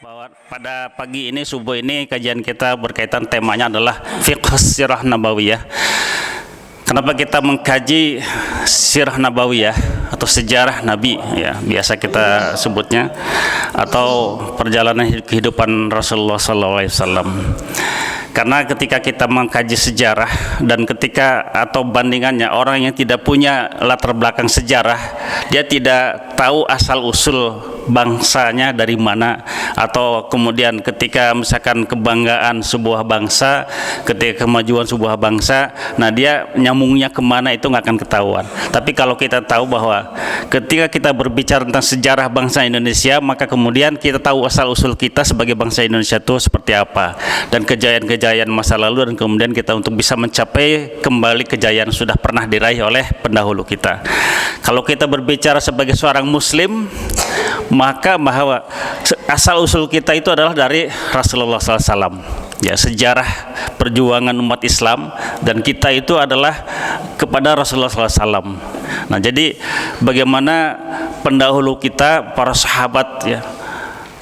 bahwa pada pagi ini subuh ini kajian kita berkaitan temanya adalah fiqh sirah nabawiyah. Kenapa kita mengkaji sirah nabawiyah atau sejarah Nabi ya, biasa kita sebutnya, atau perjalanan kehidupan Rasulullah SAW. Karena ketika kita mengkaji sejarah dan ketika atau bandingannya orang yang tidak punya latar belakang sejarah, dia tidak tahu asal usul bangsanya dari mana, atau kemudian ketika misalkan kebanggaan sebuah bangsa, ketika kemajuan sebuah bangsa, nah dia nyambungnya kemana itu nggak akan ketahuan. Tapi kalau kita tahu bahwa ketika kita berbicara tentang sejarah bangsa Indonesia, maka kemudian kita tahu asal usul kita sebagai bangsa Indonesia itu seperti apa, dan kejayaan-kejayaan masa lalu, dan kemudian kita untuk bisa mencapai kembali kejayaan yang sudah pernah diraih oleh pendahulu kita. Kalau kita berbicara sebagai seorang muslim, maka bahwa asal usul kita itu adalah dari Rasulullah SAW ya, sejarah perjuangan umat Islam, dan kita itu adalah kepada Rasulullah SAW. Nah, jadi bagaimana pendahulu kita, para sahabat ya,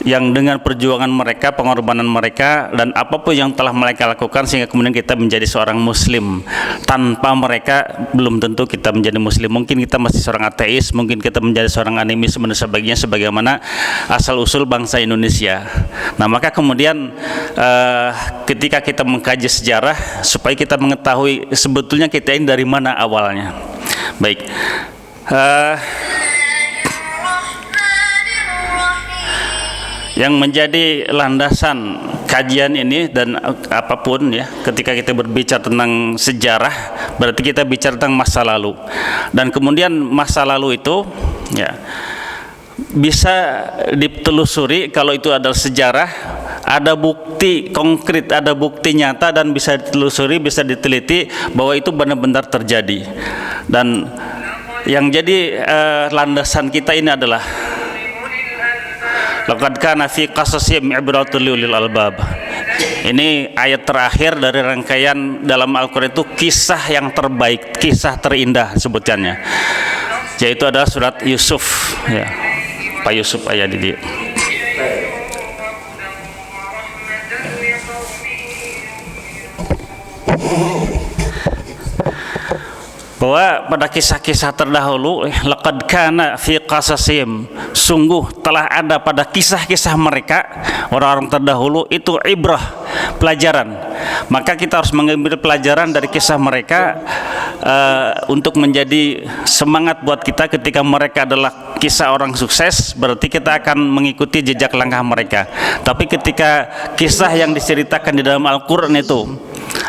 yang dengan perjuangan mereka, pengorbanan mereka, dan apapun yang telah mereka lakukan sehingga kemudian kita menjadi seorang muslim. Tanpa mereka belum tentu kita menjadi muslim. Mungkin kita masih seorang ateis, mungkin kita menjadi seorang animis dan sebagainya, sebagaimana asal usul bangsa Indonesia. Nah, maka kemudian ketika kita mengkaji sejarah, supaya kita mengetahui sebetulnya kita ini dari mana awalnya. Baik, yang menjadi landasan kajian ini dan apapun ya, ketika kita berbicara tentang sejarah, berarti kita bicara tentang masa lalu, dan kemudian masa lalu itu ya bisa ditelusuri. Kalau itu adalah sejarah, ada bukti konkret, ada bukti nyata, dan bisa ditelusuri, bisa diteliti bahwa itu benar-benar terjadi. Dan yang jadi landasan kita ini adalah laqad kana fi qasasihim ibratun liulil albab. Ini ayat terakhir dari rangkaian dalam Al-Quran, itu kisah yang terbaik, kisah terindah sebutannya, yaitu adalah surat Yusuf ya. Pak Yusuf ayat di bahwa pada kisah-kisah terdahulu, laqad kana fi qasasihim, sungguh telah ada pada kisah-kisah mereka, orang-orang terdahulu itu ibrah, pelajaran. Maka kita harus mengambil pelajaran dari kisah mereka untuk menjadi semangat buat kita. Ketika mereka adalah kisah orang sukses, berarti kita akan mengikuti jejak langkah mereka. Tapi ketika kisah yang diceritakan di dalam Al-Quran itu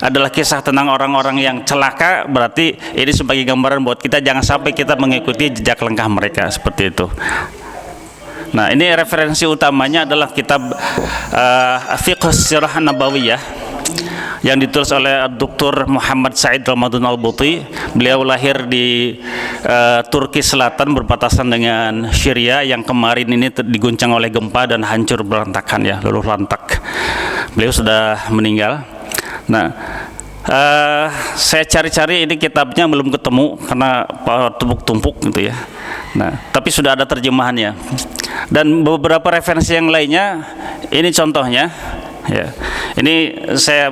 adalah kisah tentang orang-orang yang celaka, berarti ini sebagai gambaran buat kita jangan sampai kita mengikuti jejak langkah mereka seperti itu. Nah, ini referensi utamanya adalah kitab Fiqh Sirah Nabawiyah yang ditulis oleh Dr. Muhammad Said Ramadan Al-Buti. Beliau lahir di Turki Selatan, berbatasan dengan Syria, yang kemarin ini diguncang oleh gempa dan hancur berantakan ya, luluh lantak. Beliau sudah meninggal. Nah, saya cari-cari ini kitabnya belum ketemu karena tumpuk-tumpuk gitu ya. Nah, tapi sudah ada terjemahannya dan beberapa referensi yang lainnya. Ini contohnya ya. Ini saya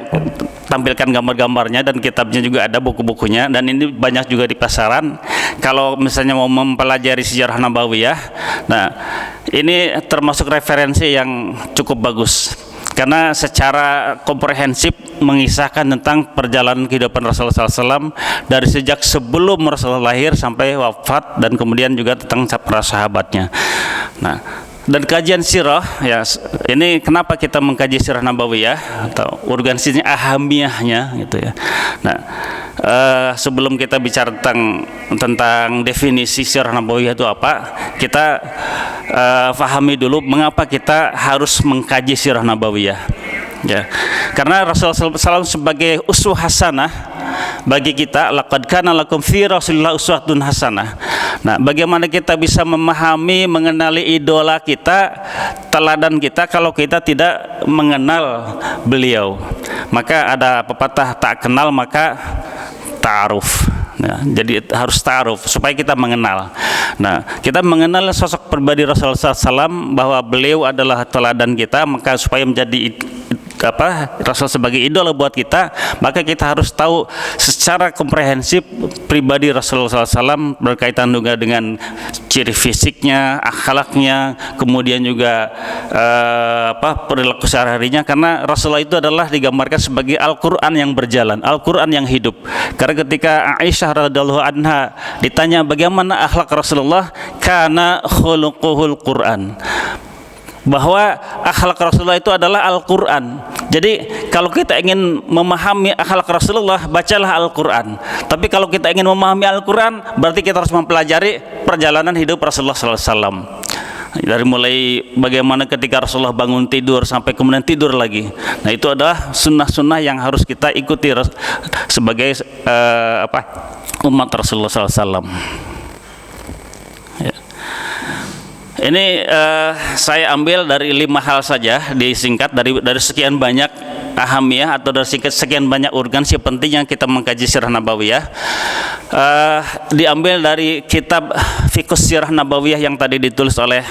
tampilkan gambar-gambarnya, dan kitabnya juga ada, buku-bukunya, dan ini banyak juga di pasaran. Kalau misalnya mau mempelajari sejarah Nabawiyah, nah ini termasuk referensi yang cukup bagus, karena secara komprehensif mengisahkan tentang perjalanan kehidupan Rasulullah SAW dari sejak sebelum Rasulullah lahir sampai wafat, dan kemudian juga tentang para sahabatnya. Nah, dan kajian sirah ya, ini kenapa kita mengkaji sirah Nabawiyah atau urgensinya, ahamiyahnya gitu ya. Nah, sebelum kita bicara tentang definisi sirah Nabawiyah itu apa, kita fahami dulu mengapa kita harus mengkaji sirah Nabawiyah ya. Karena Rasulullah SAW sebagai uswah hasanah bagi kita, laqad kana lakum fi Rasulillah uswatun hasanah. Nah, bagaimana kita bisa memahami, mengenali idola kita, teladan kita, kalau kita tidak mengenal beliau? Maka ada pepatah, tak kenal maka ta'aruf. Ya, jadi harus ta'aruf supaya kita mengenal. Nah, kita mengenal sosok pribadi Rasulullah SAW bahwa beliau adalah teladan kita, maka supaya menjadi Rasul sebagai idola buat kita, maka kita harus tahu secara komprehensif pribadi Rasulullah SAW berkaitan juga dengan ciri fisiknya, akhlaknya, kemudian juga perilaku sehari-harinya, karena Rasulullah itu adalah digambarkan sebagai Al-Quran yang berjalan, Al-Quran yang hidup. Karena ketika Aisyah radhiyallahu anha ditanya bagaimana akhlak Rasulullah, kana khuluquhul Quran, bahwa akhlak Rasulullah itu adalah Al-Quran. Jadi kalau kita ingin memahami akhlak Rasulullah, bacalah Al-Quran. Tapi kalau kita ingin memahami Al-Quran, berarti kita harus mempelajari perjalanan hidup Rasulullah SAW. Dari mulai bagaimana ketika Rasulullah bangun tidur sampai kemudian tidur lagi. Nah, itu adalah sunnah-sunnah yang harus kita ikuti sebagai umat Rasulullah SAW. Ini saya ambil dari 5 hal saja, disingkat dari sekian banyak ahamiyah atau dari sekian banyak urgensi penting yang kita mengkaji sirah nabawiyah. Diambil dari kitab Fiqhus Sirah Nabawiyah yang tadi ditulis oleh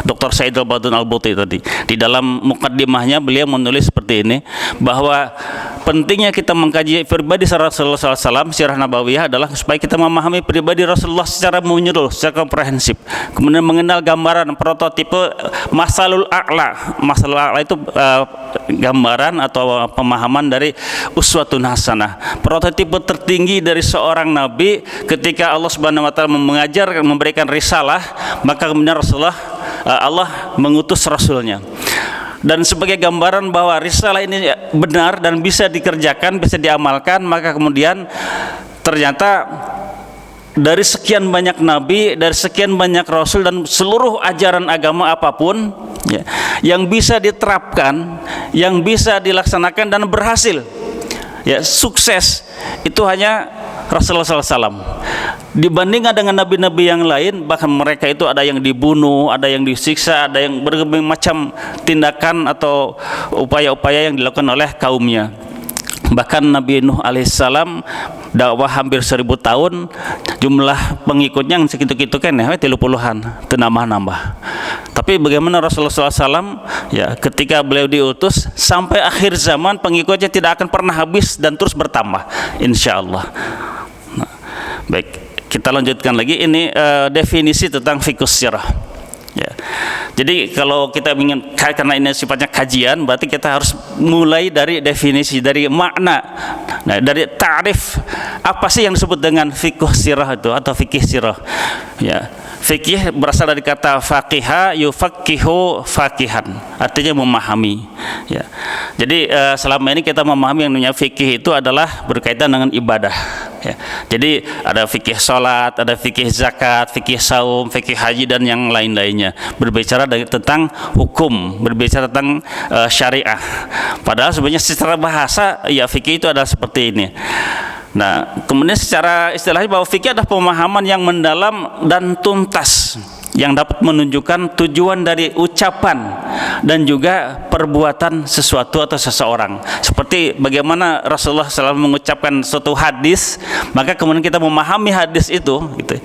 Dr. Saidul Badun Al-Buti tadi. Di dalam mukaddimahnya beliau menulis seperti ini, bahwa pentingnya kita mengkaji pribadi Rasulullah SAW, Sirah Nabawiyah, adalah supaya kita memahami pribadi Rasulullah secara menyeluruh, secara komprehensif, kemudian mengenal gambaran prototipe masalul a'la. Masalul a'la itu gambaran atau pemahaman dari uswatun hasanah, prototipe tertinggi dari seorang nabi. Ketika Allah Subhanahu wa taala mengajar, memberikan risalah, maka kemudian Allah mengutus rasulnya. Dan sebagai gambaran bahwa risalah ini benar dan bisa dikerjakan, bisa diamalkan, maka kemudian ternyata dari sekian banyak nabi, dari sekian banyak rasul, dan seluruh ajaran agama apapun ya, yang bisa diterapkan, yang bisa dilaksanakan dan berhasil, ya, sukses, itu hanya Rasulullah SAW. Dibandingkan dengan nabi-nabi yang lain, bahkan mereka itu ada yang dibunuh, ada yang disiksa, ada yang berbagai macam tindakan atau upaya-upaya yang dilakukan oleh kaumnya. Bahkan Nabi Nuh alaihissalam dakwah hampir 1000 tahun, jumlah pengikutnya yang segitu-gitu kan ya, 30-an, nambah-nambah. Tapi bagaimana Rasulullah SAW, ya, ketika beliau diutus sampai akhir zaman pengikutnya tidak akan pernah habis dan terus bertambah, insya Allah. Nah, baik, kita lanjutkan lagi. Ini definisi tentang fiqhus sirah. Ya. Jadi kalau kita ingin, karena ini sifatnya kajian, berarti kita harus mulai dari definisi, dari makna, nah, dari ta'rif apa sih yang disebut dengan fiqh sirah itu atau fikih sirah. Ya, fikih berasal dari kata faqiha yufaqihu faqihan, artinya memahami. Ya. Jadi selama ini kita memahami yang namanya fikih itu adalah berkaitan dengan ibadah. Ya. Jadi ada fikih sholat, ada fikih zakat, fikih saum, fikih haji, dan yang lain-lainnya, berbicara tentang hukum, berbicara tentang syariah. Padahal sebenarnya secara bahasa ya fikih itu adalah seperti ini. Nah, kemudian secara istilahnya bahwa fikih adalah pemahaman yang mendalam dan tuntas, yang dapat menunjukkan tujuan dari ucapan dan juga perbuatan sesuatu atau seseorang. Seperti bagaimana Rasulullah SAW mengucapkan suatu hadis, maka kemudian kita memahami hadis itu, gitu.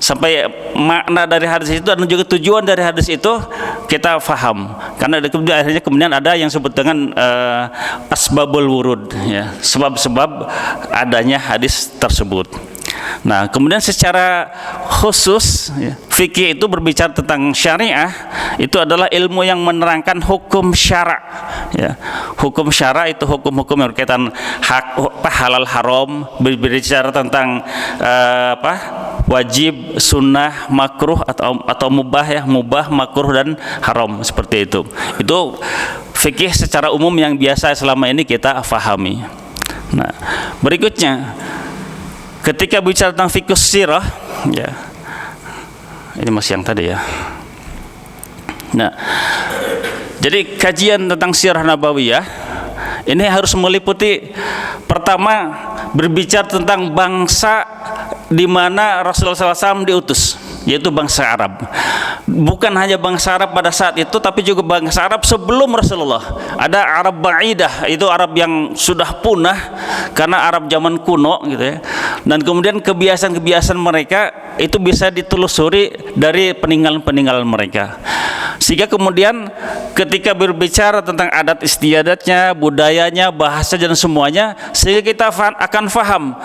Sampai makna dari hadis itu dan juga tujuan dari hadis itu kita faham. Karena akhirnya kemudian ada yang disebut dengan asbabul wurud, ya, sebab-sebab adanya hadis tersebut. Nah, kemudian secara khusus ya, fikih itu berbicara tentang syariah, itu adalah ilmu yang menerangkan hukum syara. Ya, hukum syara itu hukum-hukum yang berkaitan halal haram, berbicara tentang wajib, sunnah, makruh atau mubah, ya, mubah, makruh, dan haram, seperti itu. Itu fikih secara umum yang biasa selama ini kita fahami. Nah, berikutnya ketika bicara tentang fiqhus sirah, ya, ini masih yang tadi ya. Nah, jadi kajian tentang sirah nabawiyah ini harus meliputi, pertama, berbicara tentang bangsa di mana Rasulullah SAW diutus, yaitu bangsa Arab. Bukan hanya bangsa Arab pada saat itu, tapi juga bangsa Arab sebelum Rasulullah. Ada Arab Ba'idah, itu Arab yang sudah punah karena Arab zaman kuno, gitu ya. Dan kemudian kebiasaan-kebiasaan mereka itu bisa ditelusuri dari peninggalan-peninggalan mereka. Sehingga kemudian ketika berbicara tentang adat istiadatnya, budayanya, bahasa dan semuanya, sehingga kita akan faham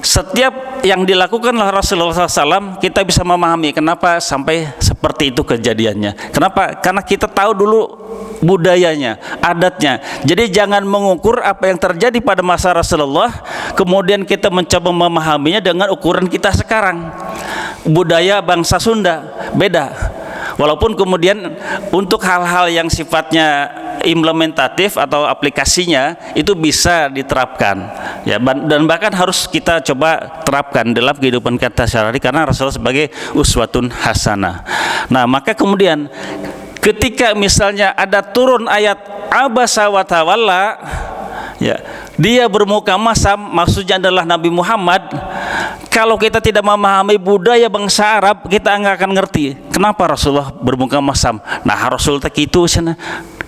setiap yang dilakukan oleh Rasulullah SAW, kita bisa memahami kenapa sampai seperti itu kejadiannya. Kenapa? Karena kita tahu dulu budayanya, adatnya. Jadi jangan mengukur apa yang terjadi pada masa Rasulullah, kemudian kita mencoba memahaminya dengan ukuran kita sekarang. Budaya bangsa Sunda beda. Walaupun kemudian untuk hal-hal yang sifatnya implementatif atau aplikasinya itu bisa diterapkan, ya, dan bahkan harus kita coba terapkan dalam kehidupan kita sehari-hari karena Rasulullah sebagai uswatun hasanah. Nah, maka kemudian ketika misalnya ada turun ayat abasa wa tawalla, ya, dia bermuka masam, maksudnya adalah Nabi Muhammad. Kalau kita tidak memahami budaya bangsa Arab, kita nggak akan ngerti kenapa Rasulullah bermuka masam. Nah, Rasul tak itu sana.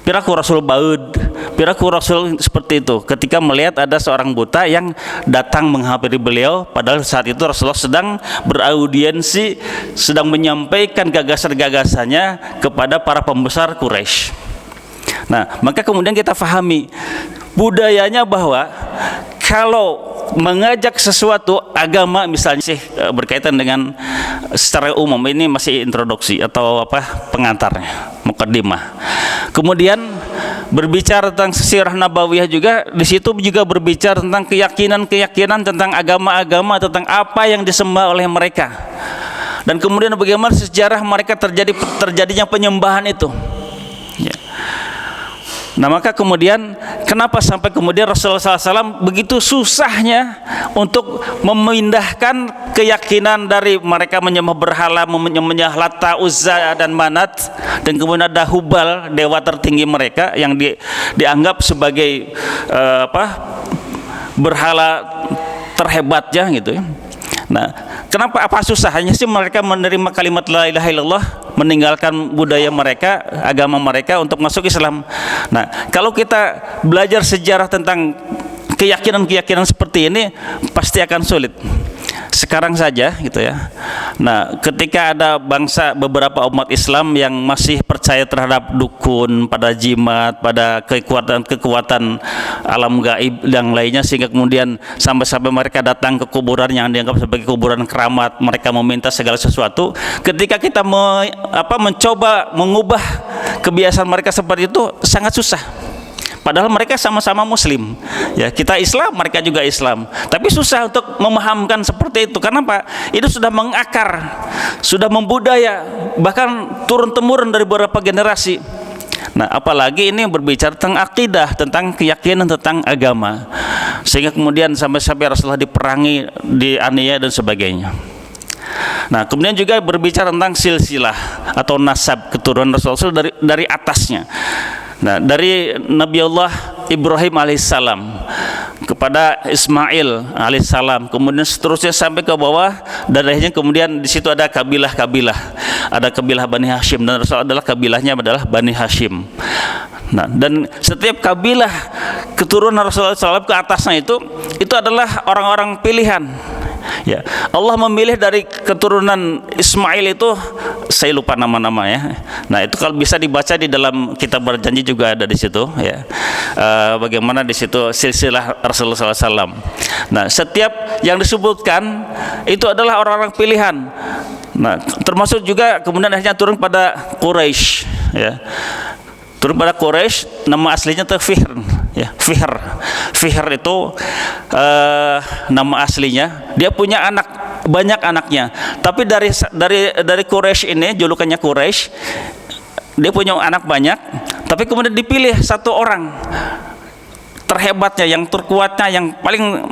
Piraku Rasul baud, piraku Rasul seperti itu. Ketika melihat ada seorang buta yang datang menghampiri beliau, padahal saat itu Rasulullah sedang beraudiensi, sedang menyampaikan gagasan-gagasannya kepada para pembesar Quraisy. Nah, maka kemudian kita fahami budayanya bahwa kalau mengajak sesuatu agama misalnya sih berkaitan dengan secara umum, ini masih introduksi atau pengantarnya, mukaddimah. Kemudian berbicara tentang sirah nabawiyah juga, di situ juga berbicara tentang keyakinan tentang agama-agama, tentang apa yang disembah oleh mereka. Dan kemudian bagaimana sejarah mereka terjadinya penyembahan itu. Ya. Nah, maka kemudian kenapa sampai kemudian Rasulullah SAW begitu susahnya untuk memindahkan keyakinan dari mereka menyembah berhala, menyembah Lata, Uzza dan Manat, dan kemudian ada Hubal, dewa tertinggi mereka yang dianggap sebagai berhala terhebatnya gitu ya. Nah, kenapa apa susahnya sih mereka menerima kalimat la ilaha illallah, meninggalkan budaya mereka, agama mereka untuk masuk Islam? Nah, kalau kita belajar sejarah tentang keyakinan-keyakinan seperti ini pasti akan sulit. Sekarang saja gitu ya. Nah, ketika ada bangsa beberapa umat Islam yang masih percaya terhadap dukun, pada jimat, pada kekuatan alam gaib yang lainnya, sehingga kemudian sampai mereka datang ke kuburan yang dianggap sebagai kuburan keramat, mereka meminta segala sesuatu. Ketika kita mencoba mengubah kebiasaan mereka seperti itu sangat susah. Padahal mereka sama-sama Muslim, ya, kita Islam, mereka juga Islam, tapi susah untuk memahamkan seperti itu. Karena apa? Itu sudah mengakar, sudah membudaya, bahkan turun-temurun dari beberapa generasi. Nah, apalagi ini berbicara tentang akidah, tentang keyakinan, tentang agama, sehingga kemudian sampai Rasulullah diperangi, dianiaya dan sebagainya. Nah, kemudian juga berbicara tentang silsilah atau nasab keturunan Rasulullah dari atasnya. Nah, dari Nabiullah Ibrahim alaihissalam kepada Ismail alaihissalam, kemudian seterusnya sampai ke bawah, dan akhirnya kemudian di situ ada kabilah-kabilah, ada kabilah Bani Hashim, dan Rasul adalah kabilahnya adalah Bani Hashim. Nah, dan setiap kabilah keturunan Rasulullah SAW ke atasnya itu adalah orang-orang pilihan. Ya, Allah memilih dari keturunan Ismail itu, saya lupa nama-nama ya. Nah, itu kalau bisa dibaca di dalam kitab Berjanji juga ada di situ ya. Bagaimana di situ silsilah Rasulullah SAW. Nah, setiap yang disebutkan itu adalah orang-orang pilihan. Nah, termasuk juga kemudian akhirnya turun pada Quraisy ya. Turun pada Quraisy, nama aslinya itu Fihr ya. Fihr itu nama aslinya. Dia punya anak, banyak anaknya. Tapi dari Quraisy ini, julukannya Quraisy, dia punya anak banyak, tapi kemudian dipilih satu orang terhebatnya, yang terkuatnya, yang paling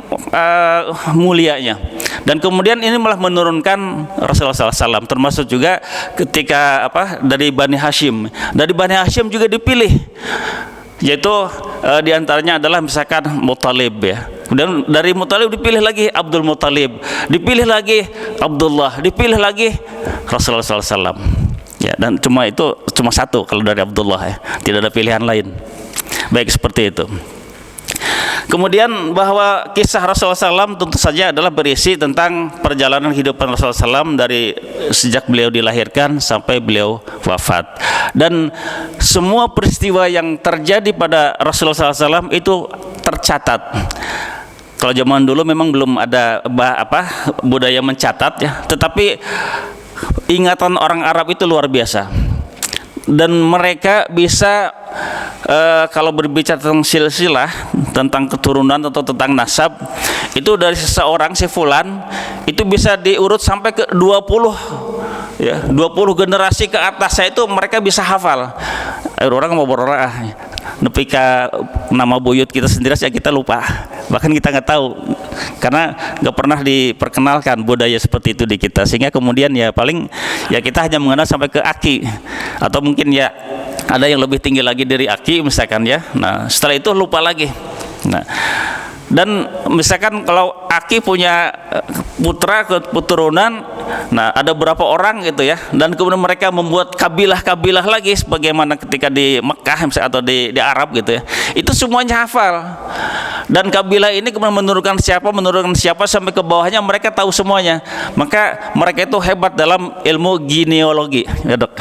mulianya. Dan kemudian ini malah menurunkan Rasulullah SAW, termasuk juga ketika dari Bani Hashim. Dari Bani Hashim juga dipilih, yaitu diantaranya adalah misalkan Muttalib ya. Kemudian dari Muttalib dipilih lagi Abdul Muttalib, dipilih lagi Abdullah, dipilih lagi Rasulullah SAW. Ya, dan cuma satu kalau dari Abdullah ya, tidak ada pilihan lain. Baik, seperti itu. Kemudian bahwa kisah Rasulullah SAW tentu saja adalah berisi tentang perjalanan kehidupan Rasulullah SAW dari sejak beliau dilahirkan sampai beliau wafat. Dan semua peristiwa yang terjadi pada Rasulullah SAW itu tercatat. Kalau zaman dulu memang belum ada budaya mencatat ya, tetapi ingatan orang Arab itu luar biasa. Dan mereka bisa kalau berbicara tentang silsilah, tentang keturunan atau tentang nasab, itu dari seseorang si fulan itu bisa diurut sampai ke 20 ya, 20 generasi ke atasnya itu mereka bisa hafal. Orang mau berorah nepi ka nama buyut kita sendiri saja kita lupa, bahkan kita nggak tahu karena nggak pernah diperkenalkan budaya seperti itu di kita, sehingga kemudian ya paling ya kita hanya mengenal sampai ke aki, atau mungkin ya ada yang lebih tinggi lagi dari aki misalkan ya. Nah setelah itu lupa lagi. Nah dan misalkan kalau aki punya putra keturunan, nah ada berapa orang gitu ya, dan kemudian mereka membuat kabilah-kabilah lagi sebagaimana ketika di Mekah misalnya, atau di Arab gitu ya, itu semuanya hafal. Dan kabilah ini kemudian menurunkan siapa sampai ke bawahnya mereka tahu semuanya. Maka mereka itu hebat dalam ilmu genealogi ya dok.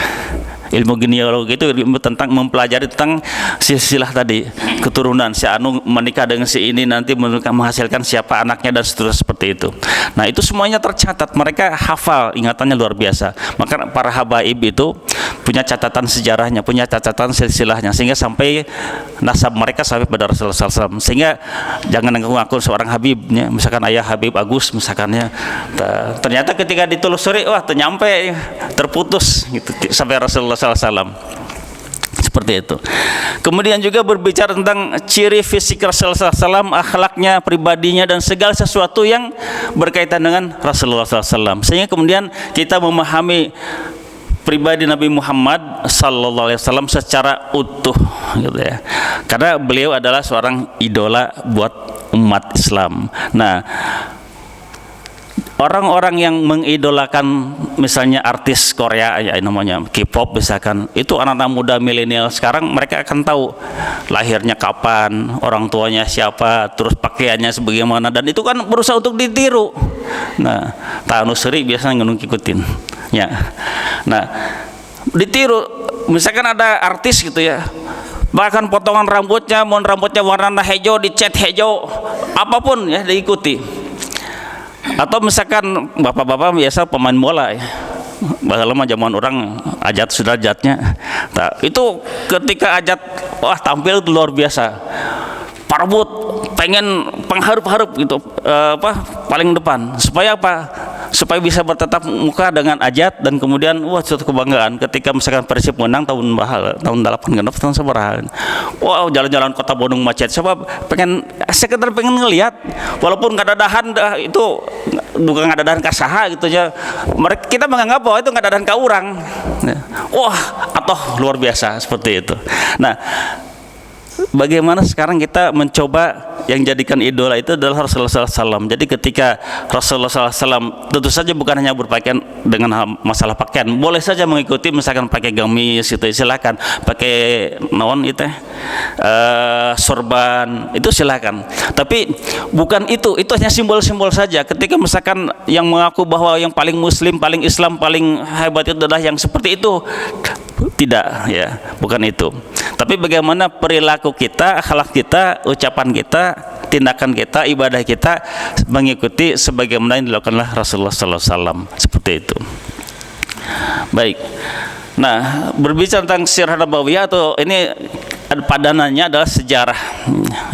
Ilmu genealogi itu ilmu tentang mempelajari tentang silsilah tadi, keturunan si anu menikah dengan si ini nanti menghasilkan siapa anaknya dan seterusnya seperti itu. Nah itu semuanya tercatat, mereka hafal, ingatannya luar biasa. Maka para habaib itu punya catatan sejarahnya, punya catatan silsilahnya, sehingga sampai nasab mereka sampai pada Rasulullah SAW. Sehingga jangan ngaku seorang habibnya, misalkan ayah Habib Agus misalkannya, ternyata ketika ditelusuri wah ternyampe, terputus gitu sampai Rasulullah SAW. Seperti itu. Kemudian juga berbicara tentang ciri fisik Rasulullah SAW, akhlaknya, pribadinya, dan segala sesuatu yang berkaitan dengan Rasulullah SAW. Sehingga kemudian kita memahami pribadi Nabi Muhammad Sallallahu Alaihi Wasallam secara utuh, gitu ya. Karena beliau adalah seorang idola buat umat Islam. Nah, orang-orang yang mengidolakan misalnya artis Korea ya namanya K-pop misalkan, itu anak-anak muda milenial sekarang mereka akan tahu lahirnya kapan, orang tuanya siapa, terus pakaiannya sebagaimana, dan itu kan berusaha untuk ditiru. Nah, tanusri biasanya ngikutin ya. Nah, ditiru misalkan ada artis gitu ya, bahkan potongan rambutnya, mohon rambutnya warna hijau, dicat hijau, apapun ya diikuti. Atau misalkan bapak-bapak biasa pemain bola ya, bahkan lama zaman orang ajat sudah ajatnya. Nah, itu ketika ajat wah tampil luar biasa, parbut pengen pengharup-harup gitu, paling depan supaya apa? Supaya bisa bertatap muka dengan ajat, dan kemudian wah suatu kebanggaan ketika misalkan Persib menang tahun 8 genep tahun sabaraha. Wow, jalan-jalan kota Bandung macet sebab sekedar pengen ngelihat, walaupun nggak ada dahan itu bukan nggak ada dahan kasaha gitu ya. Kita menganggap bahwa itu nggak ada dahan ka urang. Wah, atau luar biasa seperti itu. Nah, bagaimana sekarang kita mencoba yang jadikan idola itu adalah Rasulullah SAW. Jadi ketika Rasulullah SAW tentu saja bukan hanya berpakaian dengan masalah pakaian, boleh saja mengikuti misalkan pakai gamis itu silakan, pakai naon itu sorban itu silakan. Tapi bukan itu hanya simbol-simbol saja. Ketika misalkan yang mengaku bahwa yang paling muslim, paling Islam, paling hebat itu adalah yang seperti itu, tidak ya, bukan itu. Tapi bagaimana perilaku kita, akhlak kita, ucapan kita, tindakan kita, ibadah kita mengikuti sebagaimana yang dilakukan oleh Rasulullah SAW, seperti itu. Baik. Nah, berbicara tentang sirah nabawiyah, atau ini padanannya adalah sejarah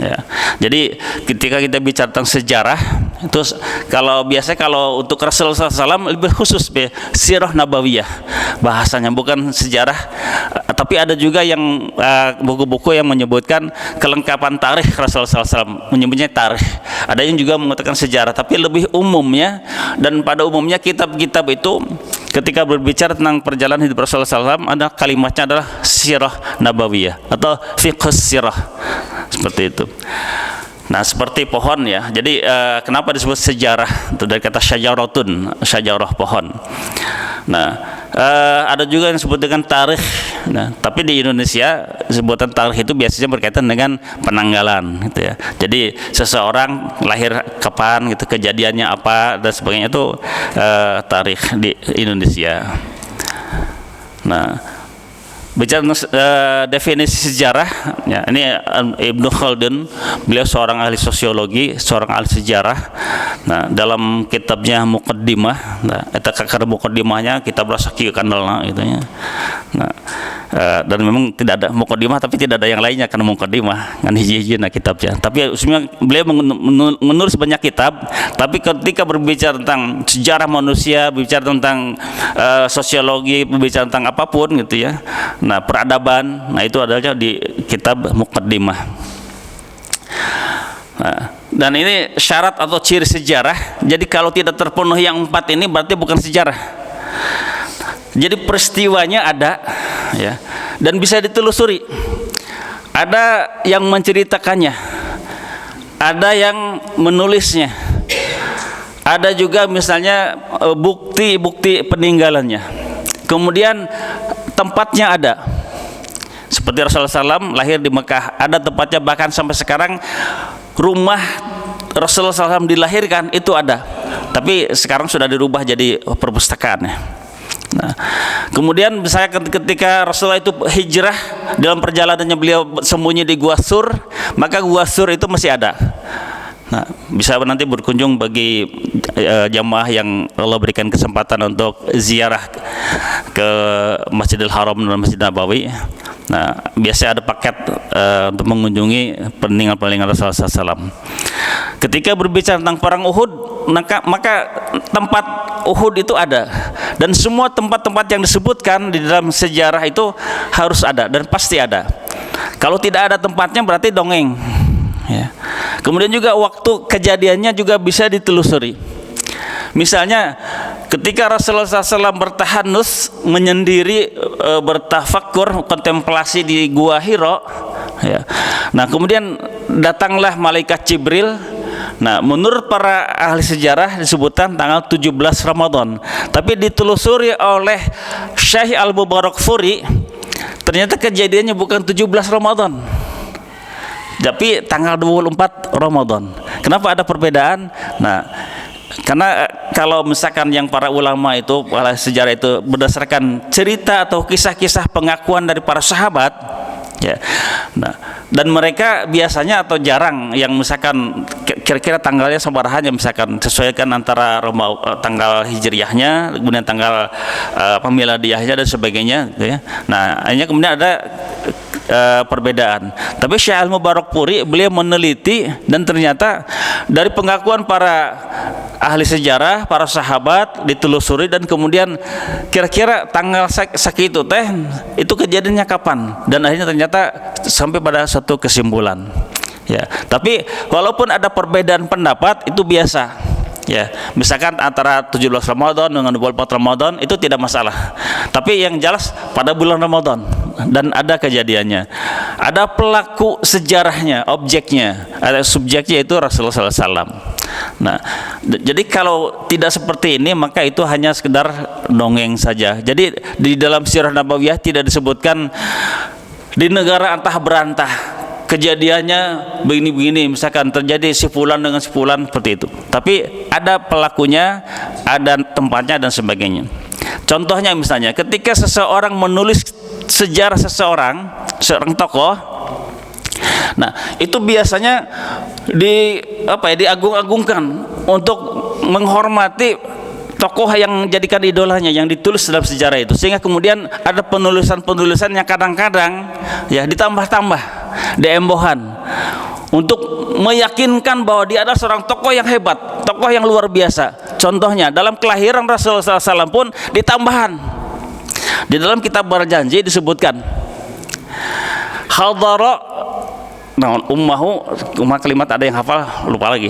ya. Jadi ketika kita bicara tentang sejarah, terus kalau biasanya kalau untuk Rasulullah SAW lebih khusus sirah nabawiyah bahasanya, bukan sejarah, tapi ada juga yang buku-buku yang menyebutkan kelengkapan tarikh Rasulullah SAW, menyebutnya tarikh. Ada yang juga mengatakan sejarah, tapi lebih umumnya, dan pada umumnya kitab-kitab itu ketika berbicara tentang perjalanan hidup Rasulullah SAW, ada kalimatnya adalah sirah nabawiyah atau fiqh sirah, seperti itu. Nah, seperti pohon ya. Jadi kenapa disebut sejarah? Itu dari kata syajaratun, syajarah pohon. Nah, ada juga yang disebut dengan tarikh Nah, tapi di Indonesia sebutan tarikh itu biasanya berkaitan dengan penanggalan gitu ya. Jadi seseorang lahir kapan gitu, kejadiannya apa dan sebagainya itu tarikh di Indonesia. Nah, bicara definisi sejarah, ya, ini Ibnu Khaldun, beliau seorang ahli sosiologi, seorang ahli sejarah. Nah, dalam kitabnya Muqaddimah, nah, eta kakar Muqaddimahnya kita berasa kieu kandelna gitu ya. Nah, dan memang tidak ada Muqaddimah, tapi tidak ada yang lainnya kan Muqaddimah kan hiji-hijina kitabnya. Tapi sebenarnya beliau menulis banyak kitab, tapi ketika berbicara tentang sejarah manusia, berbicara tentang sosiologi, berbicara tentang apapun gitu ya. Nah, peradaban, nah itu adalah di kitab Muqaddimah. Nah, dan ini syarat atau ciri sejarah. Jadi kalau tidak terpenuhi yang 4 ini berarti bukan sejarah. Jadi peristiwanya ada, ya, dan bisa ditelusuri. Ada yang menceritakannya, ada yang menulisnya, ada juga misalnya bukti-bukti peninggalannya. Kemudian tempatnya ada, seperti Rasulullah SAW lahir di Mekah, ada tempatnya, bahkan sampai sekarang rumah Rasulullah SAW dilahirkan itu ada, tapi sekarang sudah dirubah jadi perpustakaan ya. Nah, kemudian misalnya ketika Rasulullah itu hijrah, dalam perjalanannya beliau sembunyi di Gua Sur, maka Gua Sur itu masih ada. Nah, bisa nanti berkunjung bagi jamaah yang Allah berikan kesempatan untuk ziarah ke Masjidil Haram dan Masjid Nabawi. Nah, biasanya ada paket untuk mengunjungi peninggalan Rasulullah SAW. Ketika berbicara tentang perang Uhud, maka tempat Uhud itu ada, dan semua tempat-tempat yang disebutkan di dalam sejarah itu harus ada dan pasti ada. Kalau tidak ada tempatnya berarti dongeng. Ya. Kemudian juga waktu kejadiannya juga bisa ditelusuri. Misalnya ketika Rasulullah SAW bertahanus, menyendiri, bertafakur, kontemplasi di Gua Hira, ya. Nah, kemudian datanglah malaikat Jibril. Nah, menurut para ahli sejarah disebutkan tanggal 17 Ramadan, tapi ditelusuri oleh Syekh Al-Mubarakfuri, ternyata kejadiannya bukan 17 Ramadan, tapi tanggal 24 Ramadan. Kenapa ada perbedaan? Nah, karena kalau misalkan yang para ulama itu, para sejarah itu berdasarkan cerita atau kisah-kisah pengakuan dari para sahabat, ya. Nah, dan mereka biasanya atau jarang yang misalkan kira-kira tanggalnya sabarahannya, misalkan sesuaikan antara tanggal hijriyahnya, kemudian tanggal miladiyahnya dan sebagainya, gitu ya. Nah, hanya kemudian ada perbedaan. Tapi Syekh Al-Mubarakfuri beliau meneliti, dan ternyata dari pengakuan para ahli sejarah, para sahabat ditelusuri, dan kemudian kira-kira tanggal sakitu teh itu kejadiannya kapan, dan akhirnya ternyata sampai pada satu kesimpulan. Ya, tapi walaupun ada perbedaan pendapat itu biasa. Ya, misalkan antara 17 Ramadan dengan 24 Ramadan itu tidak masalah. Tapi yang jelas pada bulan Ramadan dan ada kejadiannya. Ada pelaku sejarahnya, objeknya, ada subjeknya, yaitu Rasulullah SAW. Nah, jadi kalau tidak seperti ini maka itu hanya sekedar dongeng saja. Jadi di dalam Sirah Nabawiyah tidak disebutkan di negara antah berantah kejadiannya begini-begini, misalkan terjadi si fulan dengan si fulan seperti itu. Tapi ada pelakunya, ada tempatnya dan sebagainya. Contohnya misalnya ketika seseorang menulis sejarah seorang tokoh, nah itu biasanya diagung-agungkan untuk menghormati tokoh yang jadikan idolanya, yang ditulis dalam sejarah itu, sehingga kemudian ada penulisan-penulisan yang kadang-kadang ya ditambah-tambah, diembohan untuk meyakinkan bahwa dia adalah seorang tokoh yang hebat, tokoh yang luar biasa. Contohnya dalam kelahiran Rasulullah SAW pun ditambahan. Di dalam kitab Berjanji disebutkan hadara ummah kalimat, ada yang hafal lupa lagi.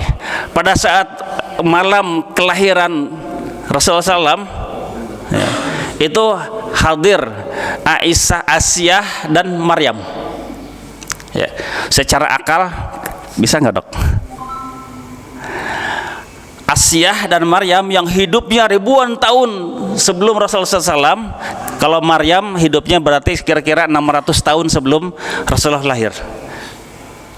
Pada saat malam kelahiran Rasulullah SAW ya, itu hadir Aisyah, Asyah dan Maryam. Ya, secara akal bisa nggak dok? Asyah dan Maryam yang hidupnya ribuan tahun sebelum Rasulullah SAW. Kalau Maryam hidupnya berarti kira-kira 600 tahun sebelum Rasulullah lahir,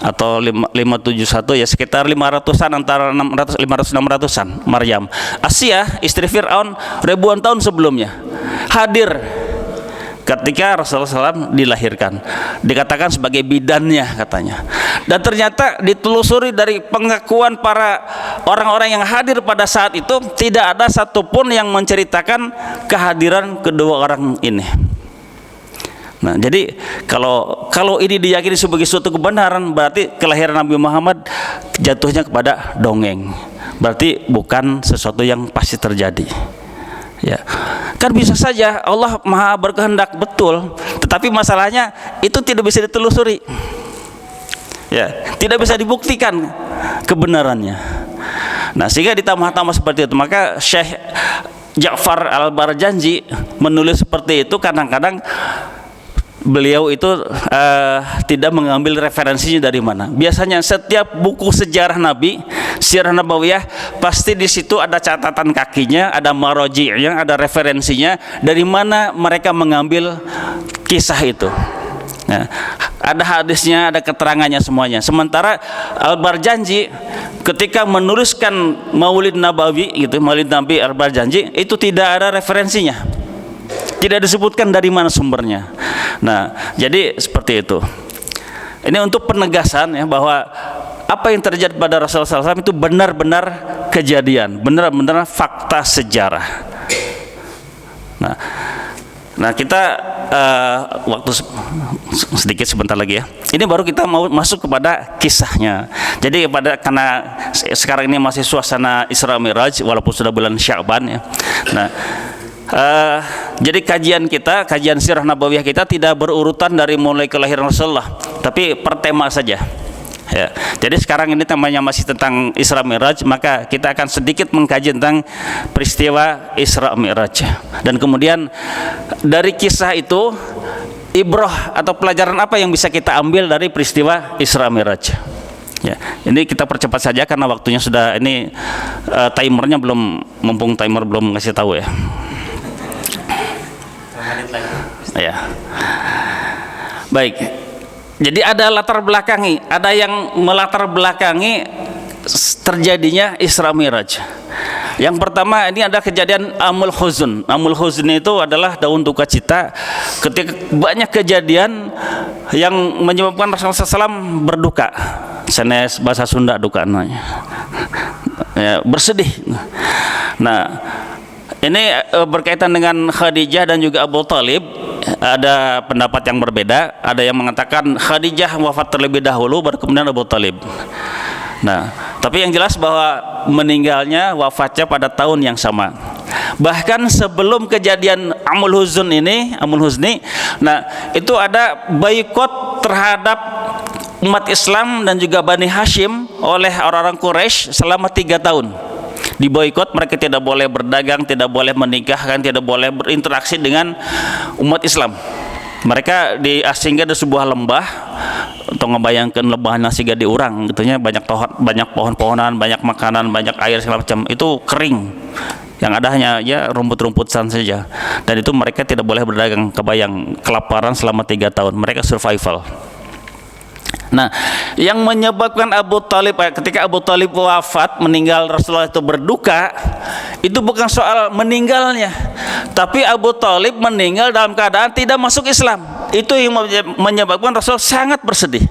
atau 571 ya, sekitar 500-an, antara 500-600-an Maryam. Asyah istri Fir'aun ribuan tahun sebelumnya hadir ketika Rasulullah SAW dilahirkan, dikatakan sebagai bidannya katanya. Dan ternyata ditelusuri dari pengakuan para orang-orang yang hadir pada saat itu, tidak ada satupun yang menceritakan kehadiran kedua orang ini. Nah, jadi kalau ini diyakini sebagai suatu kebenaran, berarti kelahiran Nabi Muhammad jatuhnya kepada dongeng, berarti bukan sesuatu yang pasti terjadi. Ya, kan bisa saja Allah Maha berkehendak betul, tetapi masalahnya itu tidak bisa ditelusuri. Ya, tidak bisa dibuktikan kebenarannya. Nah, sehingga ditambah-tambah seperti itu. Maka Syekh Ja'far Al-Barjanji menulis seperti itu. Kadang-kadang beliau itu tidak mengambil referensinya dari mana. Biasanya setiap buku sejarah Nabi, Sirah Nabawiyah, pasti di situ ada catatan kakinya, ada maroji'nya, ada referensinya dari mana mereka mengambil kisah itu. Nah, ada hadisnya, ada keterangannya semuanya. Sementara Al-Barjanji ketika menuliskan Maulid Nabawi gitu, Maulid Nabi Al-Barjanji, itu tidak ada referensinya, tidak disebutkan dari mana sumbernya. Nah, jadi seperti itu. Ini untuk penegasan ya, bahwa apa yang terjadi pada Rasulullah SAW itu benar-benar kejadian, benar-benar fakta sejarah. Nah kita waktu sedikit sebentar lagi ya. Ini baru kita mau masuk kepada kisahnya. Jadi karena sekarang ini masih suasana Isra Mi'raj walaupun sudah bulan Sya'ban ya. Nah, jadi kajian sirah nabawiyah kita tidak berurutan dari mulai kelahiran Rasulullah, tapi per tema saja. Ya, jadi sekarang ini temanya masih tentang Isra Mi'raj, maka kita akan sedikit mengkaji tentang peristiwa Isra Mi'raj. Dan kemudian dari kisah itu, ibrah atau pelajaran apa yang bisa kita ambil dari peristiwa Isra Mi'raj. Ya, ini kita percepat saja karena waktunya sudah ini, timernya belum, mumpung timer belum ngasih tahu ya. Ya. Baik. Jadi ada latar belakangi, ada yang melatar belakangi terjadinya Isra Mi'raj. Yang pertama ini ada kejadian Amul Huzn. Amul Huzn itu adalah daun duka cita, ketika banyak kejadian yang menyebabkan Rasulullah SAW berduka. Senes bahasa Sunda duka namanya. Ya, bersedih. Nah, ini berkaitan dengan Khadijah dan juga Abu Talib. Ada pendapat yang berbeda. Ada yang mengatakan Khadijah wafat terlebih dahulu, baru kemudian Abu Talib. Nah, tapi yang jelas bahwa meninggalnya, wafatnya pada tahun yang sama. Bahkan sebelum kejadian Amul Huzni, nah itu ada boikot terhadap umat Islam dan juga Bani Hashim oleh orang-orang Quraisy selama 3 tahun. Diboikot, mereka tidak boleh berdagang, tidak boleh menikahkan, tidak boleh berinteraksi dengan umat Islam. Mereka diasingkan di sebuah lembah, untuk ngebayangkan lembah nasiga di urang gitunya, banyak pohon-pohonan, banyak makanan, banyak air segala macam, itu kering. Yang ada hanya ya rumput-rumputan saja. Dan itu mereka tidak boleh berdagang, kebayang kelaparan selama 3 tahun. Mereka survival. Nah, yang menyebabkan Abu Talib, ketika Abu Talib wafat, meninggal, Rasulullah itu berduka, itu bukan soal meninggalnya, tapi Abu Talib meninggal dalam keadaan tidak masuk Islam. Itu yang menyebabkan Rasul sangat bersedih.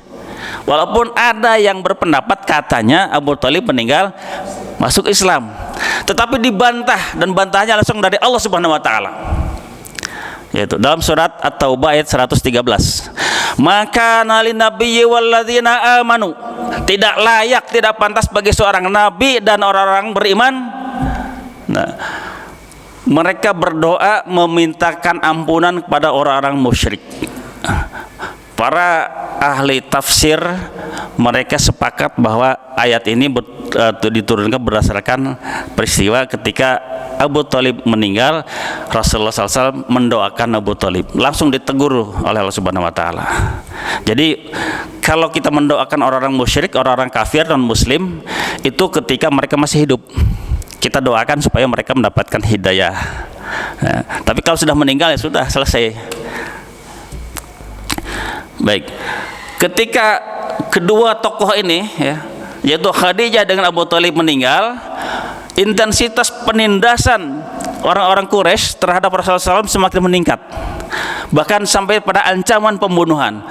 Walaupun ada yang berpendapat katanya Abu Talib meninggal masuk Islam, tetapi dibantah, dan bantahnya langsung dari Allah Subhanahu wa taala. Yaitu dalam surat At-Taubah ayat 113. Maka nalin nabiyyi walladzina amanu, tidak layak, tidak pantas bagi seorang nabi dan orang-orang beriman. Nah, mereka berdoa memintakan ampunan kepada orang-orang musyrik. Para ahli tafsir mereka sepakat bahwa ayat ini diturunkan berdasarkan peristiwa ketika Abu Talib meninggal. Rasulullah SAW mendoakan Abu Talib, langsung ditegur oleh Allah Subhanahu wa taala. Jadi kalau kita mendoakan orang-orang musyrik, orang-orang kafir dan muslim, itu ketika mereka masih hidup. kita doakan supaya mereka mendapatkan hidayah. Nah, tapi kalau sudah meninggal ya sudah selesai. Baik, ketika kedua tokoh ini ya, yaitu Khadijah dengan Abu Thalib meninggal, intensitas penindasan orang-orang Quraisy terhadap Rasulullah SAW semakin meningkat, bahkan sampai pada ancaman pembunuhan.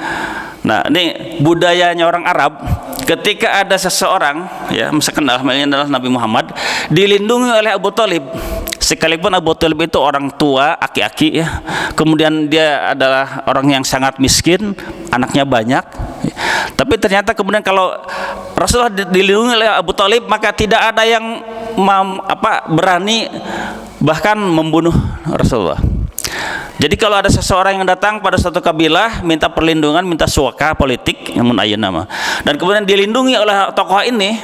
Nah, ini budayanya orang Arab, ketika ada seseorang ya, misalkan adalah Nabi Muhammad, dilindungi oleh Abu Thalib, sekalipun Abu Thalib itu orang tua, aki-aki ya, kemudian dia adalah orang yang sangat miskin, anaknya banyak, tapi ternyata kemudian kalau Rasulullah dilindungi oleh Abu Thalib, maka tidak ada yang berani bahkan membunuh Rasulullah. Jadi kalau ada seseorang yang datang pada suatu kabilah minta perlindungan, minta suaka politik, namun ayat nama, dan kemudian dilindungi oleh tokoh ini,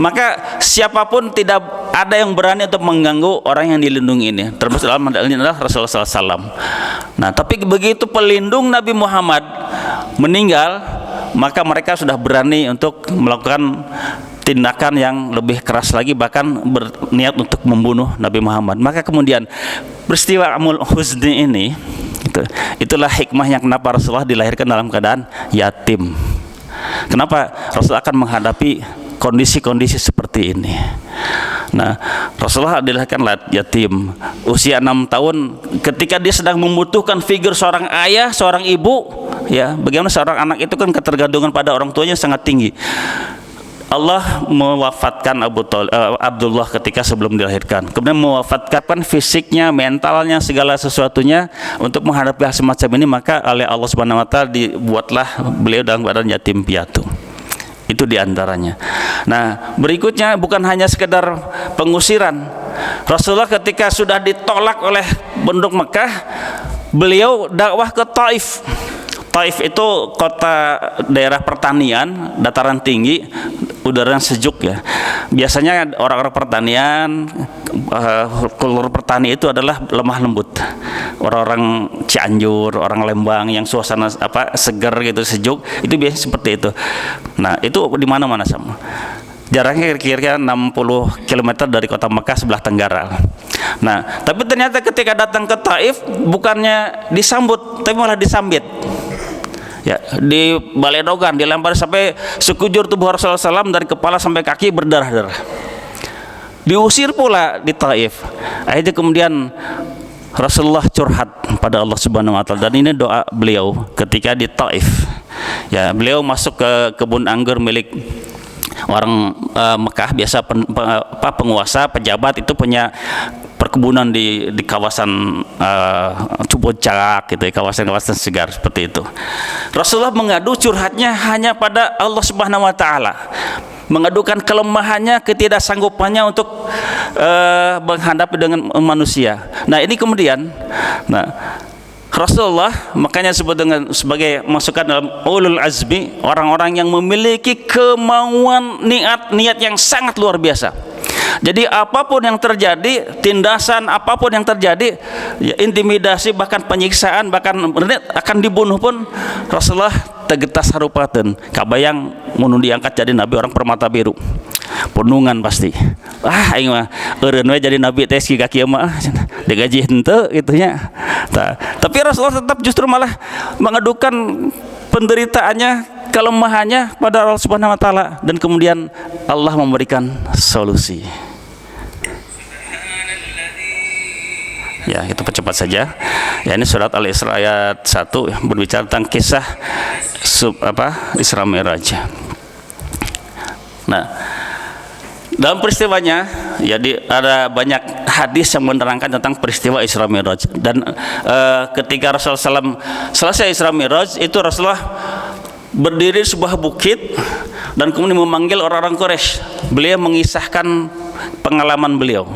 maka siapapun tidak ada yang berani untuk mengganggu orang yang dilindungi ini, termasuk dalam hal ini adalah Rasulullah SAW. Nah, tapi begitu pelindung Nabi Muhammad meninggal, maka mereka sudah berani untuk melakukan tindakan yang lebih keras lagi, bahkan berniat untuk membunuh Nabi Muhammad. Maka kemudian peristiwa Amul Huzni ini, itulah hikmahnya kenapa Rasulullah dilahirkan dalam keadaan yatim. Kenapa Rasulullah akan menghadapi kondisi-kondisi seperti ini. Nah, Rasulullah dilahirkan yatim, usia 6 tahun, ketika dia sedang membutuhkan figur seorang ayah, seorang ibu, ya, bagaimana seorang anak itu kan ketergantungan pada orang tuanya sangat tinggi. Allah mewafatkan Abdullah ketika sebelum dilahirkan, kemudian mewafatkan fisiknya, mentalnya, segala sesuatunya untuk menghadapi hal semacam ini. Maka oleh Allah Subhanahu wa Ta'ala dibuatlah beliau dalam keadaan yatim piatu. Itu diantaranya. Nah, berikutnya bukan hanya sekedar pengusiran. Rasulullah ketika sudah ditolak oleh penduduk Mekah, beliau dakwah ke Taif. Taif itu kota daerah pertanian, dataran tinggi, udara sejuk ya. Biasanya orang-orang pertanian, kultur petani itu adalah lemah lembut. Orang-orang Cianjur, orang Lembang yang suasana segar gitu, sejuk, itu biasanya seperti itu. Nah, itu di mana-mana sama. Jaraknya kira-kira 60 km dari kota Mekah sebelah tenggara. Nah, tapi ternyata ketika datang ke Taif, bukannya disambut, tapi malah disambit. Ya, di baledogan, dilempar sampai sekujur tubuh Rasulullah SAW dari kepala sampai kaki berdarah-darah. Diusir pula di Taif. Akhirnya kemudian Rasulullah curhat pada Allah Subhanahu wa Ta'ala, dan ini doa beliau ketika di Taif. Ya, beliau masuk ke kebun anggur milik orang Mekah. Biasa penguasa, pejabat itu punya perkebunan di kawasan Cupucak gitu, kawasan-kawasan segar seperti itu. Rasulullah mengadu curhatnya hanya pada Allah Subhanahu wa Ta'ala, mengadukan kelemahannya, ketidaksanggupannya untuk menghadapi dengan manusia. Nah, ini kemudian Rasulullah makanya disebut dengan sebagai masukan dalam ulul azmi, orang-orang yang memiliki kemauan, niat yang sangat luar biasa. Jadi apapun yang terjadi, tindasan apapun yang terjadi, ya, intimidasi, bahkan penyiksaan, bahkan akan dibunuh pun, Rasulullah tegetas harupaten kabayang mun diangkat jadi nabi orang permata biru, punungan pasti. Aing mah eureun we jadi nabi teh ki kieu mah digaji henteu gitu nya. Tapi Rasulullah tetap justru malah mengadukan penderitaannya, kelemahannya pada Allah Subhanahu wa Ta'ala, dan kemudian Allah memberikan solusi. Ya, kita percepat saja. Ya, ini surat Al-Isra ayat 1 berbicara tentang kisah Isra Mi'raj. Nah, dalam peristiwanya, jadi ada banyak hadis yang menerangkan tentang peristiwa Isra Mi'raj. Dan ketika Rasulullah SAW selesai Isra Mi'raj, itu Rasulullah berdiri di sebuah bukit dan kemudian memanggil orang-orang Quraisy. Beliau mengisahkan pengalaman beliau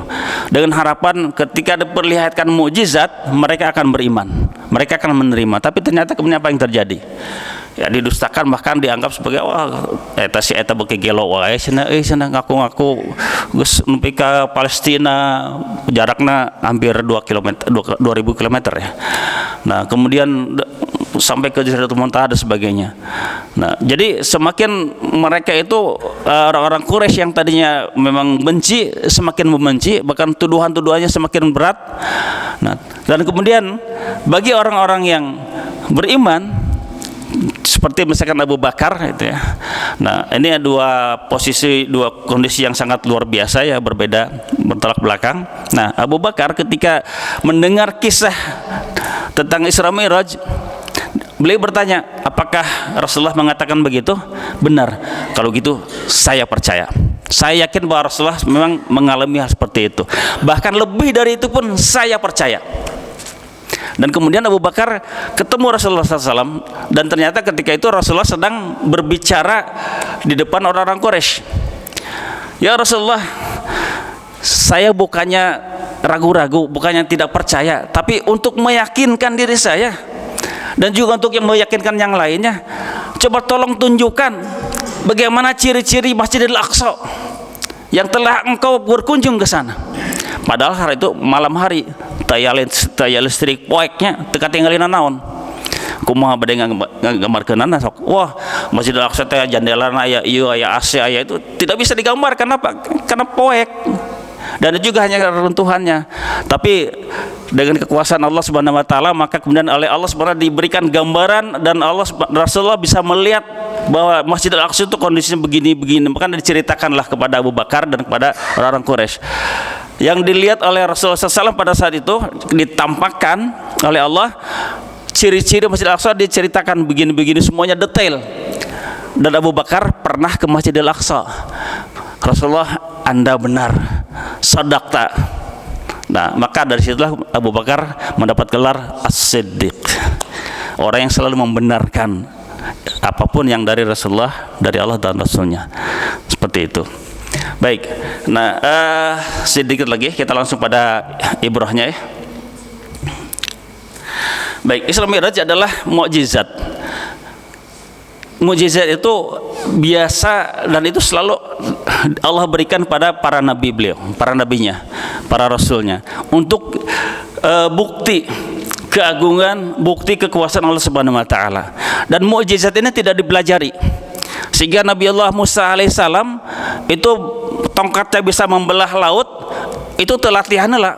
dengan harapan ketika diperlihatkan mukjizat, mereka akan beriman, mereka akan menerima. Tapi ternyata kemudian apa yang terjadi? Ya, didustakan, bahkan dianggap sebagai eta beuki gelo wae cenah ngaku-ngaku geus nepi ka Palestina, jaraknya hampir 2000 km ya. Nah, kemudian sampai ke Sidratul Muntaha dan sebagainya. Nah, jadi semakin mereka itu orang-orang Quraisy yang tadinya memang benci semakin membenci, bahkan tuduhan-tuduhannya semakin berat. Nah, dan kemudian bagi orang-orang yang beriman seperti misalkan Abu Bakar itu ya. Nah, ini dua posisi, dua kondisi yang sangat luar biasa ya, berbeda, bertolak belakang. Nah, Abu Bakar ketika mendengar kisah tentang Isra Mi'raj, beliau bertanya, apakah Rasulullah mengatakan begitu? Benar. Kalau gitu saya percaya. Saya yakin bahwa Rasulullah memang mengalami hal seperti itu. Bahkan lebih dari itu pun saya percaya. Dan kemudian Abu Bakar ketemu Rasulullah SAW, dan ternyata ketika itu Rasulullah sedang berbicara di depan orang-orang Quraisy. Ya Rasulullah, saya bukannya ragu-ragu, bukannya tidak percaya, tapi untuk meyakinkan diri saya dan juga untuk yang meyakinkan yang lainnya, coba tolong tunjukkan bagaimana ciri-ciri Masjidil Aqsa yang telah engkau berkunjung ke sana. Padahal hari itu malam hari, taya listrik poeknya teka tinggalin naon. Kumaha bade nggambarkeunana sok. Wah, Masjidil Aqsa teh jandelana aya ieu aya AC aya itu tidak bisa digambarkan. Kenapa? Karena poek. Dan itu juga hanya reruntuhannya. Tapi dengan kekuasaan Allah Subhanahu wa taala, maka kemudian oleh Allah Subhanahu diberikan gambaran, dan Rasulullah bisa melihat bahwa Masjidil Aqsa itu kondisinya begini-begini. Maka diceritakanlah kepada Abu Bakar dan kepada orang-orang Quraisy. Yang dilihat oleh Rasulullah SAW pada saat itu, ditampakkan oleh Allah ciri-ciri Masjidil Aqsa, diceritakan begini-begini semuanya detail. Dan Abu Bakar pernah ke Masjidil Aqsa. Rasulullah, Anda benar, sadaqta. Nah, maka dari situlah Abu Bakar mendapat gelar As-Siddiq, orang yang selalu membenarkan apapun yang dari Rasulullah, dari Allah dan Rasulnya. Seperti itu. Baik, nah sedikit lagi kita langsung pada ibrahnya ya. Baik, Isra Mi'raj adalah mukjizat. Mukjizat itu biasa dan itu selalu Allah berikan pada para nabi beliau, para nabinya, para rasulnya, untuk bukti keagungan, bukti kekuasaan Allah Subhanahu wa taala. Dan mukjizat ini tidak dipelajari. Sehingga Nabi Allah Musa alaihissalam itu tongkatnya bisa membelah laut, itu teu latihan heula.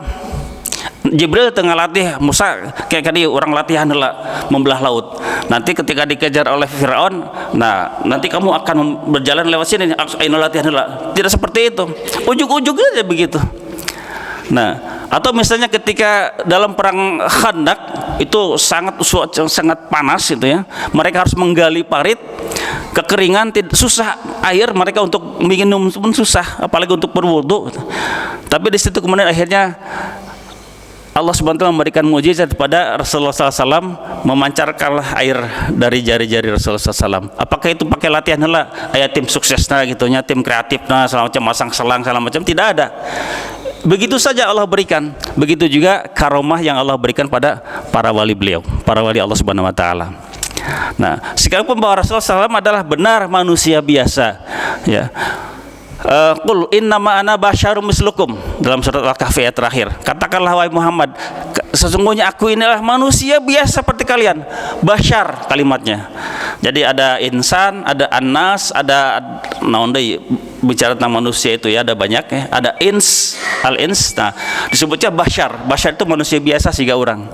Jibril tengah latih Musa kayak tadi orang latihan heula membelah laut. Nanti ketika dikejar oleh Firaun, nah nanti kamu akan berjalan lewat sini, ayo latihan heula. Tidak seperti itu. Ujug-ujugnya begitu. Nah, atau misalnya ketika dalam perang Khandaq itu sangat panas itu ya. Mereka harus menggali parit, kekeringan, susah air, mereka untuk minum pun susah, apalagi untuk berwudu. Tapi di situ kemudian akhirnya Allah SWT memberikan mukjizat kepada Rasulullah SAW, memancarkanlah air dari jari-jari Rasulullah SAW. Apakah itu pakai latihan heula? Aya tim suksesna gitunya, tim kreatifna, segala macam, masang selang segala macam, tidak ada. Begitu saja Allah berikan. Begitu juga karomah yang Allah berikan pada para wali beliau, para wali Allah Subhanahu wa taala. Nah, sekarang pembawa Rasulullah SAW adalah benar manusia biasa, ya. Qul innama ana basyarum mislukum, dalam surat Al-Kahfi ayat terakhir. Katakanlah wahai Muhammad, sesungguhnya aku inilah manusia biasa seperti kalian. Basyar kalimatnya. Jadi ada insan, ada annas, ada naon deui bicara tentang manusia itu ya, ada banyak ya. Ada ins, al-ins. Nah, disebutnya basyar. Basyar itu manusia biasa sehingga orang.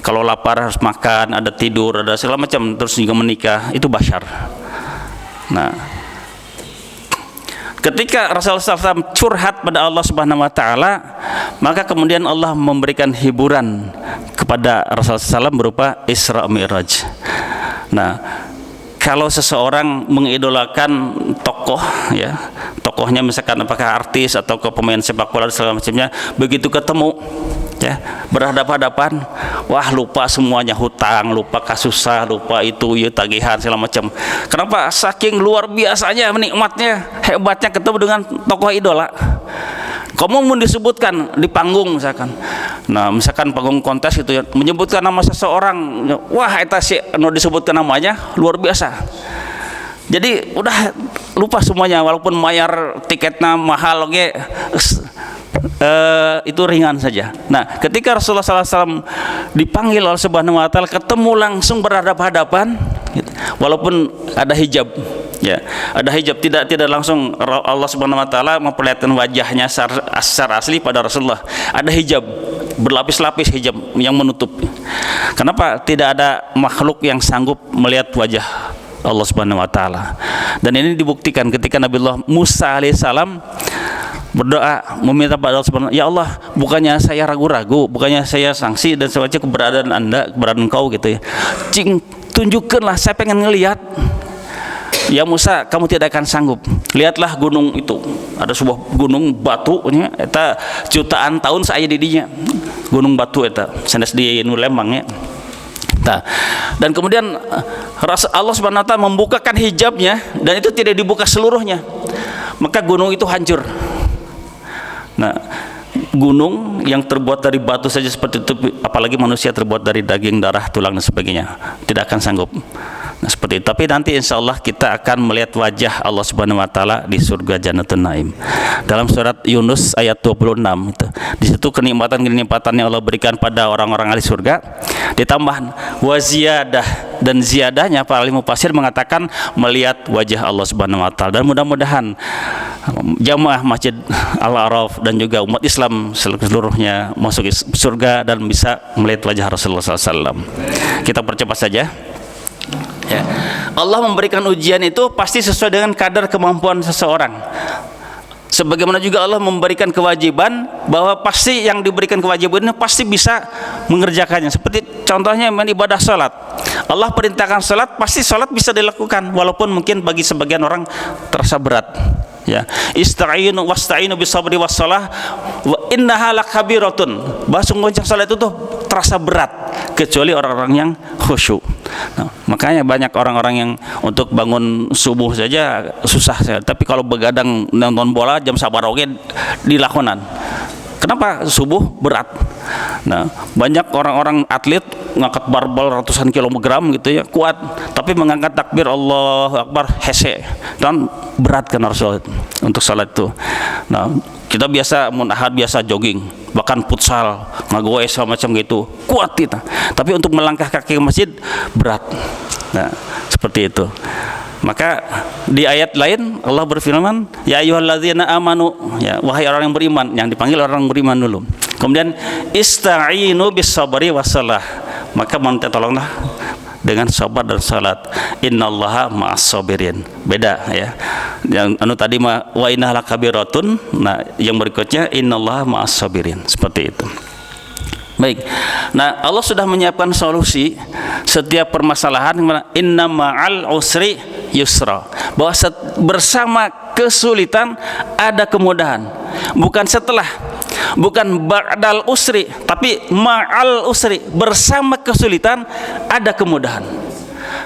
Kalau lapar harus makan, ada tidur, ada segala macam, terus juga menikah, itu basyar. Nah, ketika Rasulullah SAW curhat pada Allah Subhanahu wa taala, maka kemudian Allah memberikan hiburan kepada Rasulullah SAW berupa Isra Mi'raj. Nah, kalau seseorang mengidolakan tokoh ya, tokohnya misalkan apakah artis atau pemain sepak bola dan segala macamnya, begitu ketemu ya, berhadapan-hadapan, wah lupa semuanya, hutang, lupa kasusah, lupa itu ya, tagihan segala macam. Kenapa? Saking luar biasanya menikmatnya, hebatnya ketemu dengan tokoh idola. Kamu mau disebutkan di panggung misalkan, nah misalkan panggung kontes itu ya, menyebutkan nama seseorang, wah eta si no disebutkan namanya luar biasa. Jadi udah lupa semuanya, walaupun bayar tiketnya mahal oke, itu ringan saja. Nah, ketika Rasulullah SAW dipanggil oleh Subhanahu wa Ta'ala, ketemu langsung berhadapan-hadapan, gitu. Walaupun ada hijab, ya, ada hijab, tidak langsung Allah Subhanahu wa Ta'ala memperlihatkan wajahnya secara asli pada Rasulullah. Ada hijab, berlapis-lapis hijab yang menutup. Kenapa? Tidak ada makhluk yang sanggup melihat wajah Allah Subhanahu wa Ta'ala. Dan ini dibuktikan ketika Nabiullah Musa alaihissalam berdoa meminta pada Allah Subhanahu, ya Allah, bukannya saya ragu-ragu, bukannya saya sangsi dan sebagainya keberadaan Anda, keberadaan Engkau gitu ya. Tunjukkanlah, saya pengen ngelihat. Ya Musa, kamu tidak akan sanggup. Lihatlah gunung itu. Ada sebuah gunung batu nya eta jutaan tahun saya di dinya. Gunung batu eta sanes di nu Lembang ya. Nah, dan kemudian Allah Subhanahu wa Ta'ala membukakan hijabnya dan itu tidak dibuka seluruhnya. Maka gunung itu hancur. Nah, gunung yang terbuat dari batu saja seperti itu, apalagi manusia terbuat dari daging, darah, tulang dan sebagainya, tidak akan sanggup. Nah, seperti itu. Tapi nanti insya Allah kita akan melihat wajah Allah Subhanahu wa Ta'ala di surga Jannatul Naim. Dalam surat Yunus ayat 26 itu. Di situ kenikmatan-kenikmatan yang Allah berikan pada orang-orang ahli surga ditambah waziyadah, dan ziyadahnya para ahli mufassir mengatakan melihat wajah Allah Subhanahu wa Ta'ala. Dan mudah-mudahan jamaah Masjid Al-Araf dan juga umat Islam seluruhnya masuk surga dan bisa melihat wajah Rasulullah SAW. Kita percepat saja. Ya. Allah memberikan ujian itu pasti sesuai dengan kadar kemampuan seseorang. Sebagaimana juga Allah memberikan kewajiban bahwa pasti yang diberikan kewajiban ini pasti bisa mengerjakannya. Seperti contohnya ibadah salat. Allah perintahkan salat, pasti salat bisa dilakukan walaupun mungkin bagi sebagian orang terasa berat. Ya, ista'inu wasta'inu bisabri wassalah wa innaha lakabiratun. Bahasa salat itu tuh terasa berat kecuali orang-orang yang khusyuk. Nah, makanya banyak orang-orang yang untuk bangun subuh saja susah, tapi kalau begadang nonton bola jam sabar oke dilakonan. Kenapa? Subuh berat. Nah, banyak orang-orang atlet ngangkat barbel ratusan kilogram gitu ya, kuat, tapi mengangkat takbir Allahu Akbar hese dan berat kan Rasul untuk salat itu. Nah, kita biasa munahad biasa jogging, bahkan futsal, ngagoes macam gitu, kuat kita. Tapi untuk melangkah kaki ke masjid berat. Nah, seperti itu. Maka di ayat lain Allah berfirman, ya ayyuhalladzina amanu, ya wahai orang yang beriman, yang dipanggil orang beriman dulu. Kemudian ista'inu bis-sabri wassalah. Maka minta tolonglah dengan sabar dan salat. Innallaha ma'as-sabirin. Beda ya. Yang tadi wa innaha lakabiratun. Nah, yang berikutnya innallaha ma'as-sabirin. Seperti itu. Baik. Nah, Allah sudah menyiapkan solusi setiap permasalahan. Inna ma'al usri yusra. Bahwa bersama kesulitan ada kemudahan. Bukan setelah, bukan ba'dal usri, tapi ma'al usri, bersama kesulitan ada kemudahan.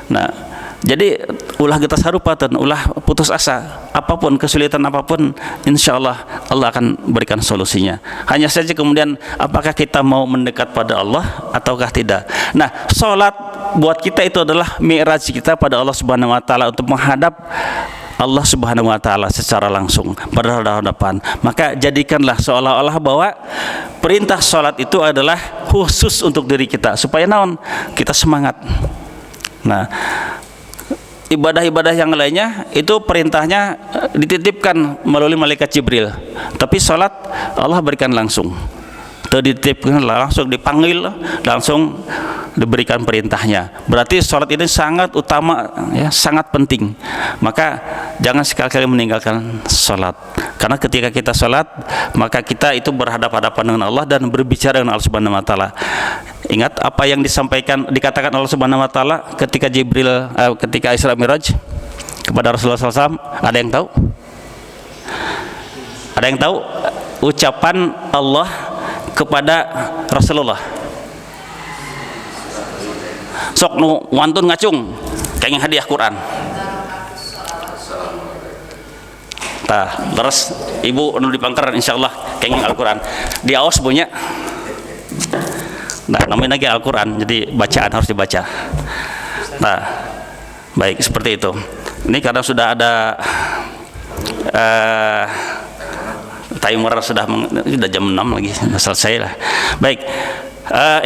Nah, jadi ulah kita sarupatan, ulah putus asa, apapun kesulitan apapun, insya Allah Allah akan berikan solusinya. Hanya saja kemudian apakah kita mau mendekat pada Allah ataukah tidak. Nah, sholat buat kita itu adalah mi'raj kita pada Allah Subhanahu wa Ta'ala untuk menghadap Allah Subhanahu wa Ta'ala secara langsung pada hadapan. Maka jadikanlah seolah-olah bahwa perintah sholat itu adalah khusus untuk diri kita supaya naon kita semangat. Nah, ibadah-ibadah yang lainnya itu perintahnya dititipkan melalui malaikat Jibril, tapi sholat Allah berikan langsung, dititipkan langsung, dipanggil langsung diberikan perintahnya. Berarti sholat ini sangat utama ya, sangat penting. Maka jangan sekali-kali meninggalkan sholat, karena ketika kita sholat maka kita itu berhadapan-hadapan dengan Allah dan berbicara dengan Allah Subhanahu wa Ta'ala. Ingat apa yang dikatakan Allah Subhanahu wa Ta'ala ketika ketika Isra Miraj kepada Rasulullah SAW. Ada yang tahu? Ada yang tahu ucapan Allah kepada Rasulullah? Sok nu wantun ngacung kenging hadiah Quran. Tah, terus ibu nu dipangker insyaallah kenging Al-Quran. Di aos punya. Nah, namanya lagi Al-Quran, jadi bacaan harus dibaca. Nah, baik, seperti itu. Ini karena sudah ada timer sudah jam 6 lagi, selesai lah. Baik,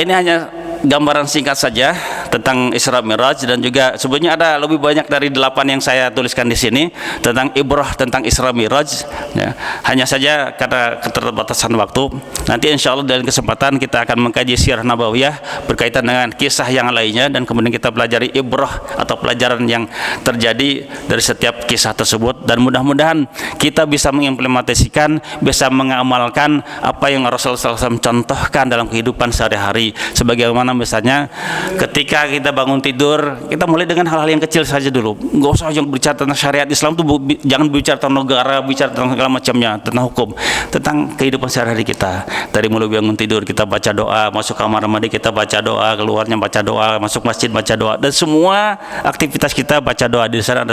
ini hanya gambaran singkat saja tentang Isra Mi'raj, dan juga sebenarnya ada lebih banyak dari 8 yang saya tuliskan di sini tentang ibrah tentang Isra Mi'raj, ya. Hanya saja karena keterbatasan waktu, nanti insya Allah dalam kesempatan kita akan mengkaji sirah nabawiyah berkaitan dengan kisah yang lainnya, dan kemudian kita pelajari ibrah atau pelajaran yang terjadi dari setiap kisah tersebut, dan mudah-mudahan kita bisa mengimplementasikan, bisa mengamalkan apa yang Rasulullah SAW contohkan dalam kehidupan sehari-hari. Sebagaimana misalnya ketika kita bangun tidur, kita mulai dengan hal-hal yang kecil saja dulu. Nggak usah yang bicara tentang syariat Islam tuh, jangan bicara tentang negara, bicara tentang segala macamnya, tentang hukum, tentang kehidupan sehari-hari kita. Dari mulai bangun tidur kita baca doa, masuk kamar mandi kita baca doa, keluarnya baca doa, masuk masjid baca doa, dan semua aktivitas kita baca doa. Di sana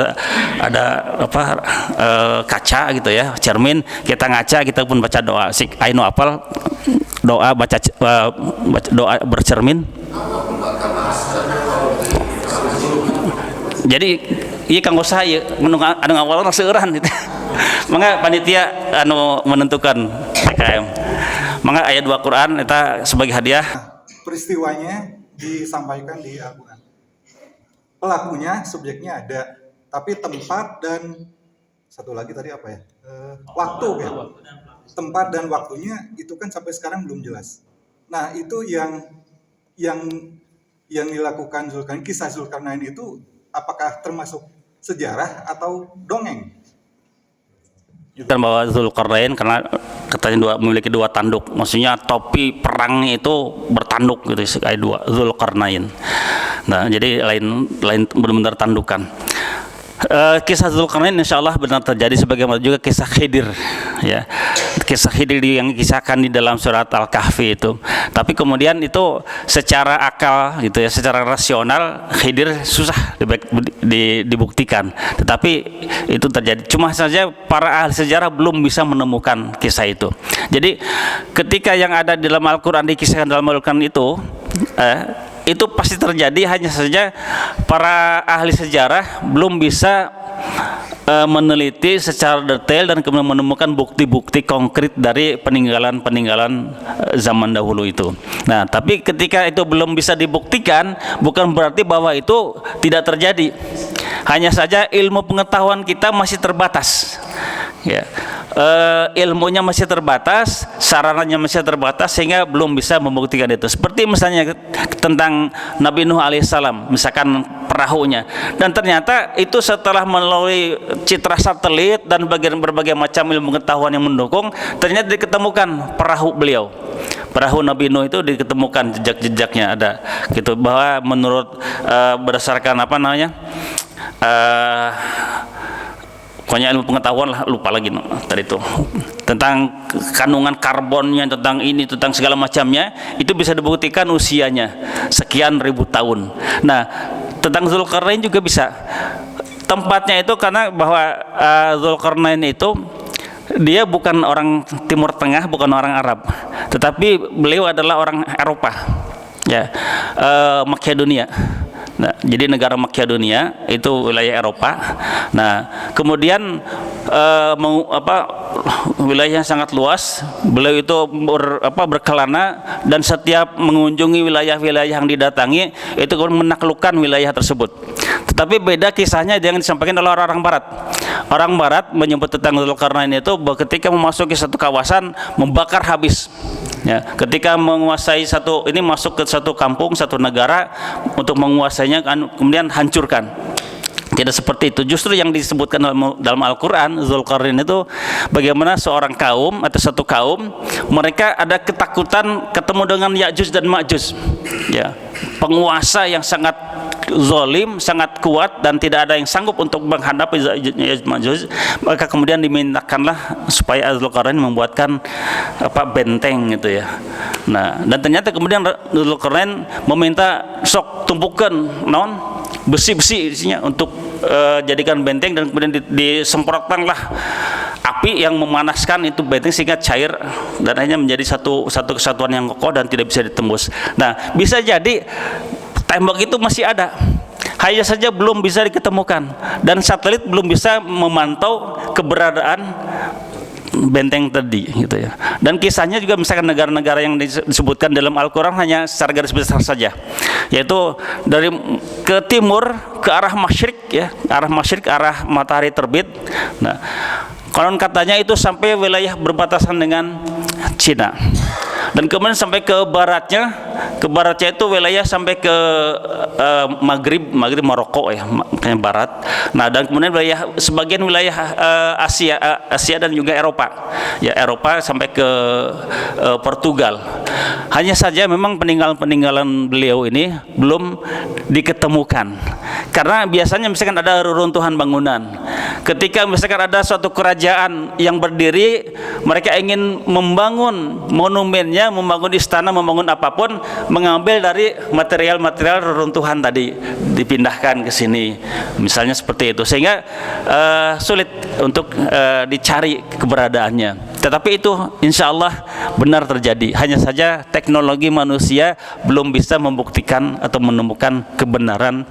ada kaca gitu ya, cermin, kita ngaca, kita pun baca doa. Aino apal doa baca doa bercermin. Jadi iya kanggo saya anu ngawal seueuran gitu. Mangga panitia anu menentukan PKM. Mangga ayat 2 Quran eta sebagai hadiah. Peristiwanya disampaikan di Al-Quran. Pelakunya, subjeknya ada, tapi tempat dan satu lagi tadi apa ya? Waktu ya. Tempat dan waktunya itu kan sampai sekarang belum jelas. Nah, itu yang dilakukan Zulkarnain, kisah Zulkarnain itu apakah termasuk sejarah atau dongeng? Dan bahwa Zulkarnain karena katanya memiliki 2 tanduk, maksudnya topi perangnya itu bertanduk gitu, kayak 2 Zulkarnain. Nah, jadi lain benar-benar tandukan. Kisah Zulkarnain insya Allah benar terjadi, sebagaimana juga kisah Khidir, ya, kisah Khidir yang dikisahkan di dalam surat Al-Kahfi itu. Tapi kemudian itu secara akal gitu ya, secara rasional Khidir susah dibuktikan, tetapi itu terjadi. Cuma saja para ahli sejarah belum bisa menemukan kisah itu. Jadi ketika yang ada di dalam Al-Quran dikisahkan dalam Al-Quran itu pasti terjadi, hanya saja para ahli sejarah belum bisa meneliti secara detail dan kemudian menemukan bukti-bukti konkret dari peninggalan zaman dahulu itu. Nah, tapi ketika itu belum bisa dibuktikan, bukan berarti bahwa itu tidak terjadi. Hanya saja ilmu pengetahuan kita masih terbatas, ya. Ilmunya masih terbatas, sarananya masih terbatas, sehingga belum bisa membuktikan itu. Seperti misalnya tentang Nabi Nuh alaihissalam, misalkan perahunya, dan ternyata itu setelah melalui citra satelit dan berbagai macam ilmu pengetahuan yang mendukung, ternyata diketemukan perahu beliau. Perahu Nabi Nuh itu diketemukan jejak-jejaknya ada gitu, bahwa menurut berdasarkan apa namanya, pokoknya ilmu pengetahuan lah, lupa lagi tadi itu, tentang kandungan karbonnya, tentang ini, tentang segala macamnya, itu bisa dibuktikan usianya sekian ribu tahun. Nah, tentang Zulkarnain juga bisa. Tempatnya itu karena bahwa Zulkarnain itu dia bukan orang Timur Tengah, bukan orang Arab, tetapi beliau adalah orang Eropa, ya, Makedonia. Nah, jadi negara Makedonia itu wilayah Eropa. Nah, kemudian wilayahnya sangat luas. Beliau itu berkelana, dan setiap mengunjungi wilayah-wilayah yang didatangi itu menaklukkan wilayah tersebut. Tetapi beda kisahnya yang disampaikan oleh orang-orang Barat. Orang Barat menyebut tentang Zulkarnain itu bahwa ketika memasuki satu kawasan membakar habis. Ya, ketika menguasai masuk ke satu kampung, satu negara untuk menguasainya, kemudian hancurkan. Tidak seperti itu. Justru yang disebutkan dalam Al-Quran, Zulkarnain itu bagaimana seorang kaum atau satu kaum, mereka ada ketakutan ketemu dengan Ya'juj dan Ma'juj, ya, penguasa yang sangat zalim, sangat kuat, dan tidak ada yang sanggup untuk menghadapi Ya'juj Ma'juj. Maka kemudian dimintakanlah supaya Zulkarnain membuatkan benteng gitu ya. Nah, dan ternyata kemudian Zulkarnain meminta sok tumpukan besi-besi isinya untuk jadikan benteng, dan kemudian disemprotkanlah api yang memanaskan itu benteng sehingga cair dan akhirnya menjadi satu kesatuan yang kokoh dan tidak bisa ditembus. Nah, bisa jadi tembok itu masih ada, hanya saja belum bisa diketemukan, dan satelit belum bisa memantau keberadaan benteng tadi gitu ya. Dan kisahnya juga misalkan negara-negara yang disebutkan dalam Al-Qur'an hanya secara garis besar saja, yaitu dari ke timur ke arah masyrik ya, arah matahari terbit. Nah, konon katanya itu sampai wilayah berbatasan dengan Cina. Dan kemudian sampai ke baratnya itu wilayah sampai ke Maghrib Maroko ya, makanya barat. Nah, dan kemudian sebagian wilayah Asia dan juga Eropa. Ya, Eropa sampai ke Portugal. Hanya saja memang peninggalan beliau ini belum diketemukan. Karena biasanya misalkan ada reruntuhan bangunan. Ketika misalkan ada suatu kerajaan yang berdiri, mereka ingin membangun monumennya, membangun istana, membangun apapun, mengambil dari material-material reruntuhan tadi, dipindahkan ke sini, misalnya seperti itu, sehingga sulit untuk dicari keberadaannya. Tetapi itu insya Allah benar terjadi. Hanya saja teknologi manusia belum bisa membuktikan atau menemukan kebenaran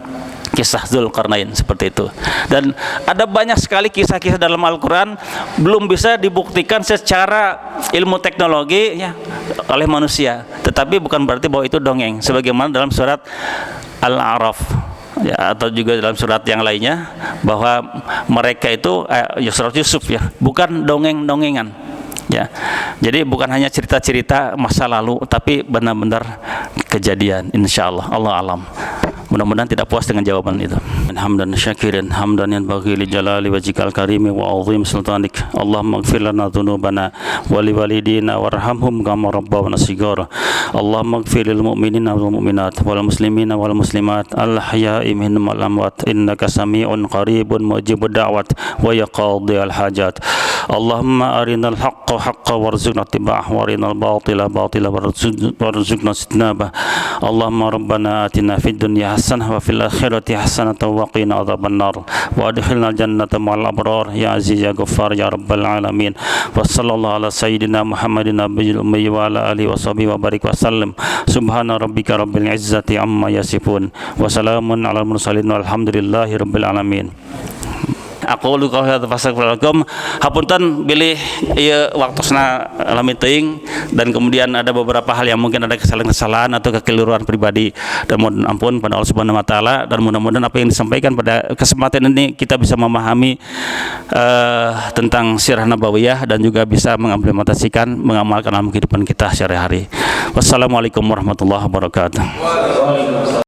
kisah Dzulqarnain seperti itu. Dan ada banyak sekali kisah-kisah dalam Al-Quran belum bisa dibuktikan secara ilmu teknologi ya, oleh manusia, tetapi bukan berarti bahwa itu dongeng, sebagaimana dalam surat Al-A'raf ya, atau juga dalam surat yang lainnya, bahwa mereka itu surat Yusuf ya, bukan dongeng-dongengan ya. Jadi bukan hanya cerita-cerita masa lalu, tapi benar-benar kejadian, insyaallah. Allah alam. Mudah-mudahan tidak puas dengan jawaban itu. Hamdan syakirin, hamdan yang bagi li jalali wajhikal karimi wa azim sultanik. Allahumma ighfir lana dzunubana wa li walidina warhamhum kama rabbawna shighara. Allahumma ighfir lil mu'minina wal mu'minat wal muslimina wal muslimat al ahya'i minhum wal amwat innaka sami'un qaribun mujibud da'wat wa ya qadhiyal hajat. Allahumma arinal haqqa haqqan warzuqna ittiba'ah wa arinal batila batila warzuqna ijtinabah. Allahumma rabbana atina fid dunya hasanah wa fil akhirati hasanah wa qina adzabannar wa adkhilnal jannata ma'al abrar ya aziz ya ghaffar ya rabbal alamin. Wa sallallahu ala sayyidina Muhammadin nabiyil ummi wa ala alihi wa sahbihi wa barik wa sallam. Subhana rabbika rabbil izzati amma yasifun wa salamun alal mursalin walhamdulillahi rabbil alamin. Aku lu kau hada fasaqalakum hapunten bilih ieu waktosna lami teuing, dan kemudian ada beberapa hal yang mungkin ada kesalahan-kesalahan atau kekeliruan pribadi, dan mohon ampun pada Allah Subhanahu wa taala, dan mudah-mudahan apa yang disampaikan pada kesempatan ini kita bisa memahami tentang sirah nabawiyah dan juga bisa mengimplementasikan, mengamalkan dalam kehidupan kita sehari-hari. Wassalamualaikum warahmatullahi wabarakatuh.